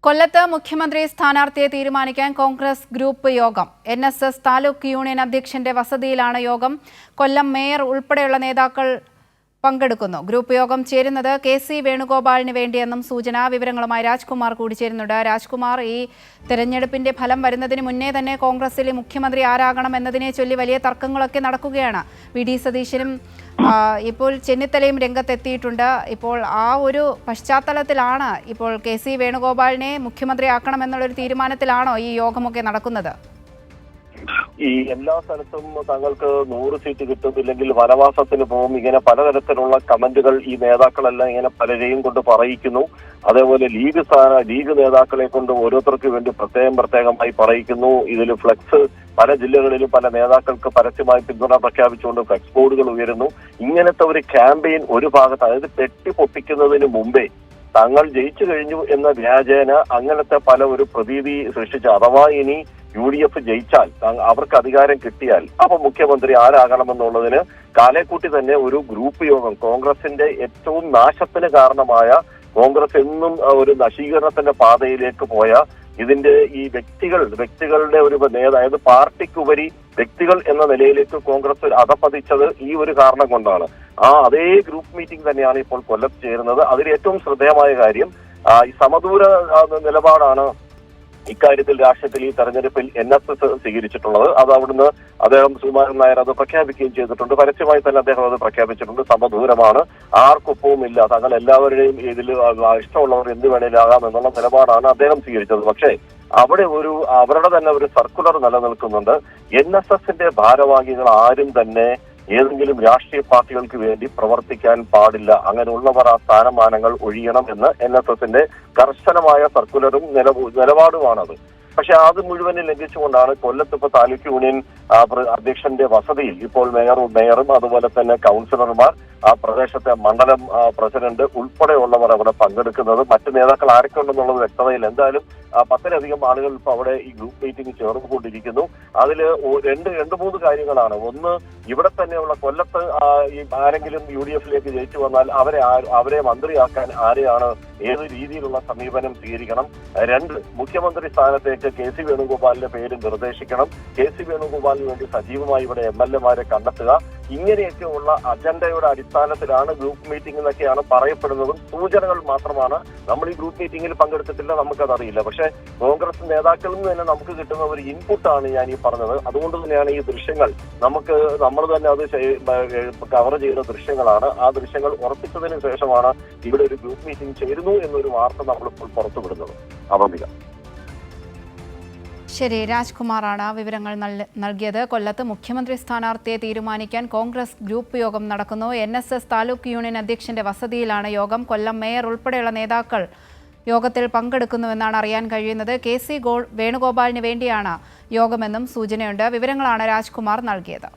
കൊല്ലത്ത് മുഖ്യമന്ത്രി സ്ഥാനാർത്ഥിയെ തീരുമാനിക്കാൻ കോൺഗ്രസ് ഗ്രൂപ്പ് യോഗം. എൻഎസ്എസ് താലൂക്ക് യൂണിയൻ അധ്യക്ഷന്റെ വസതിയിലാണ് യോഗം. കൊല്ലം മേയർ ഉൾപ്പെടെയുള്ള നേതാക്കൾ പങ്കെടുക്കുന്നു. ഗ്രൂപ്പ് യോഗം ചേരുന്നത് കെ.സി. വേണുഗോപാലിന് വേണ്ടിയെന്നും സൂചന. വിവരങ്ങളുമായി രാജ്കുമാർ കൂടി ചേരുന്നുണ്ട്. രാജ്കുമാർ, ഈ തെരഞ്ഞെടുപ്പിന്റെ ഫലം വരുന്നതിന് മുന്നേ തന്നെ കോൺഗ്രസിലെ മുഖ്യമന്ത്രി ആരാകണം എന്നതിനെ ചൊല്ലി വലിയ തർക്കങ്ങളൊക്കെ നടക്കുകയാണ്. വി.ഡി. സതീശനും ഇപ്പോൾ ചെന്നിത്തലയും രംഗത്തെത്തിയിട്ടുണ്ട്. ഇപ്പോൾ ആ ഒരു പശ്ചാത്തലത്തിലാണ് ഇപ്പോൾ കെ.സി. വേണുഗോപാലിനെ മുഖ്യമന്ത്രിയാക്കണമെന്നുള്ളൊരു തീരുമാനത്തിലാണോ ഈ യോഗമൊക്കെ നടക്കുന്നത്? ഈ എല്ലാ സ്ഥലത്തും തങ്ങൾക്ക് 100 സീറ്റ് കിട്ടുന്നില്ലെങ്കിൽ വനവാസത്തിന് പോകും, ഇങ്ങനെ പലതരത്തിലുള്ള കമന്റുകൾ ഈ നേതാക്കളെല്ലാം ഇങ്ങനെ പലരെയും കൊണ്ട് പറയിക്കുന്നു. അതേപോലെ ലീഗ് നേതാക്കളെ കൊണ്ട് ഓരോരുത്തർക്ക് വേണ്ടി പ്രത്യേകമായി പറയിക്കുന്നു. ഇതിൽ ഫ്ലെക്സ് പല ജില്ലകളിലും പല നേതാക്കൾക്ക് പരസ്യമായി പിന്തുണ പ്രഖ്യാപിച്ചുകൊണ്ട് ഫ്ലെക്സ് ബോർഡുകൾ ഉയരുന്നു. ഇങ്ങനത്തെ ഒരു ക്യാമ്പയിൻ ഒരു ഭാഗത്ത്, അതായത് പെട്ടി പൊട്ടിക്കുന്നതിന് മുമ്പേ തങ്ങൾ ജയിച്ചു കഴിഞ്ഞു എന്ന വ്യാജേന അങ്ങനത്തെ പല ഒരു പ്രതീതി സൃഷ്ടിച്ച, അഥവാ ഇനി UDF ജയിച്ചാൽ അവർക്ക് അധികാരം കിട്ടിയാൽ അപ്പൊ മുഖ്യമന്ത്രി ആരാകണമെന്നുള്ളതിന് കാലേക്കൂട്ടി തന്നെ ഒരു ഗ്രൂപ്പ് യോഗം, കോൺഗ്രസിന്റെ ഏറ്റവും നാശത്തിന് കാരണമായ, കോൺഗ്രസ് എന്നും ഒരു നശീകരണത്തിന്റെ പാതയിലേക്ക് പോയ ഇതിന്റെ ഈ വ്യക്തികളുടെ ഒരു അതായത് പാർട്ടിക്കുപരി വ്യക്തികൾ എന്ന നിലയിലേക്ക് കോൺഗ്രസ് അധപ്പതിച്ചത് ഈ ഒരു കാരണം കൊണ്ടാണ്. അതേ ഗ്രൂപ്പ് മീറ്റിംഗ് തന്നെയാണ് ഇപ്പോൾ കൊല്ലത്ത് ചേരുന്നത്. അതിൽ ഏറ്റവും ശ്രദ്ധേയമായ കാര്യം ഈ സമദൂര നിലപാടാണ് ഇക്കാര്യത്തിൽ രാഷ്ട്രീയത്തിൽ ഈ തെരഞ്ഞെടുപ്പിൽ NSS സ്വീകരിച്ചിട്ടുള്ളത്. അത് അവിടുന്ന് അദ്ദേഹം സുകുമാരൻ നായർ അത് പ്രഖ്യാപിക്കുകയും ചെയ്തിട്ടുണ്ട്. പരസ്യമായി തന്നെ അദ്ദേഹം അത് പ്രഖ്യാപിച്ചിട്ടുണ്ട്. സമദൂരമാണ്, ആർക്കൊപ്പവും ഇല്ല, തങ്ങൾ എല്ലാവരുടെയും ഇതിൽ ഇഷ്ടമുള്ളവർ എന്ത് വേണേലാകാം എന്നുള്ള നിലപാടാണ് അദ്ദേഹം സ്വീകരിച്ചത്. പക്ഷേ അവിടെ അവരുടെ തന്നെ ഒരു സർക്കുലർ നിലനിൽക്കുന്നുണ്ട്. NSSന്റെ ഭാരവാഹികൾ ആരും തന്നെ ഏതെങ്കിലും രാഷ്ട്രീയ പാർട്ടികൾക്ക് വേണ്ടി പ്രവർത്തിക്കാൻ പാടില്ല, അങ്ങനെയുള്ളവർ ആ സ്ഥാനമാനങ്ങൾ ഒഴിയണം എന്ന് NSSന്റെ കർശനമായ സർക്കുലറും നിലപാടുമാണത്. പക്ഷെ അത് മുഴുവനും ലംഘിച്ചുകൊണ്ടാണ് കൊല്ലത്ത് ഇപ്പോൾ താലൂക്ക് യൂണിയൻ അധ്യക്ഷന്റെ വസതിയിൽ ഇപ്പോൾ മേയറും അതുപോലെ തന്നെ കൗൺസിലർമാർ, ആ പ്രദേശത്തെ മണ്ഡലം പ്രസിഡന്റ് ഉൾപ്പെടെയുള്ളവർ അവിടെ പങ്കെടുക്കുന്നത്. മറ്റു നേതാക്കൾ ആരൊക്കെ ഉണ്ടെന്നുള്ളത് വ്യക്തതയില്ല. എന്തായാലും 10-ലധികം ആളുകൾ ഇപ്പോൾ അവിടെ ഈ ഗ്രൂപ്പ് മീറ്റിംഗ് ചേർന്നുകൊണ്ടിരിക്കുന്നു. അതിൽ രണ്ട് മൂന്ന് കാര്യങ്ങളാണ്. ഒന്ന്, ഇവിടെ തന്നെയുള്ള കൊല്ലത്ത് ഈ ആരെങ്കിലും UDFിലേക്ക് ജയിച്ചു വന്നാൽ അവരെ മന്ത്രിയാക്കാൻ ആരെയാണ്, ഏത് രീതിയിലുള്ള സമീപനം സ്വീകരിക്കണം. 2, മുഖ്യമന്ത്രി സ്ഥാനത്തേക്ക് കെ.സി. വേണുഗോപാലിന്റെ പേര് നിർദ്ദേശിക്കണം. കെ.സി. വേണുഗോപാലിന് വേണ്ടി സജീവമായി ഇവിടെ MLA-മാരെ കണ്ടെത്തുക. ഇങ്ങനെയൊക്കെയുള്ള അജണ്ടയുടെ അടിസ്ഥാനത്തിലാണ് ഗ്രൂപ്പ് മീറ്റിംഗ് എന്നൊക്കെയാണ് പറയപ്പെടുന്നതും സൂചനകൾ മാത്രമാണ്. നമ്മൾ ഈ ഗ്രൂപ്പ് മീറ്റിംഗിൽ പങ്കെടുത്തിട്ടില്ല, നമുക്കതറിയില്ല. പക്ഷെ കോൺഗ്രസ് നേതാക്കളിൽ നിന്ന് തന്നെ നമുക്ക് കിട്ടുന്ന ഒരു ഇൻപുട്ടാണ് ഞാൻ ഈ പറഞ്ഞത്. അതുകൊണ്ട് തന്നെയാണ് ഈ ദൃശ്യങ്ങൾ നമ്മൾ തന്നെ അത് കവർ ചെയ്ത ദൃശ്യങ്ങളാണ്. ആ ദൃശ്യങ്ങൾ ഉറപ്പിച്ചതിന് ശേഷമാണ് ഇവിടെ ഒരു ഗ്രൂപ്പ് മീറ്റിംഗ് ചേരുന്നു എന്നൊരു വാർത്ത നമ്മളിപ്പോൾ പുറത്തുവിടുന്നത്. അവന്തിക. ശരി, രാജ്കുമാറാണ് വിവരങ്ങൾ നൽകിയത്. കൊല്ലത്ത് മുഖ്യമന്ത്രി സ്ഥാനാർത്ഥിയെ തീരുമാനിക്കാൻ കോൺഗ്രസ് ഗ്രൂപ്പ് യോഗം നടക്കുന്നു. NSS താലൂക്ക് യൂണിയൻ അധ്യക്ഷന്റെ വസതിയിലാണ് യോഗം. കൊല്ലം മേയർ ഉൾപ്പെടെയുള്ള നേതാക്കൾ യോഗത്തിൽ പങ്കെടുക്കുന്നുവെന്നാണ് അറിയാൻ കഴിയുന്നത്. കെ.സി. വേണുഗോപാലിന് വേണ്ടിയാണ് യോഗമെന്നും സൂചനയുണ്ട്. വിവരങ്ങളാണ് രാജ്കുമാർ നൽകിയത്.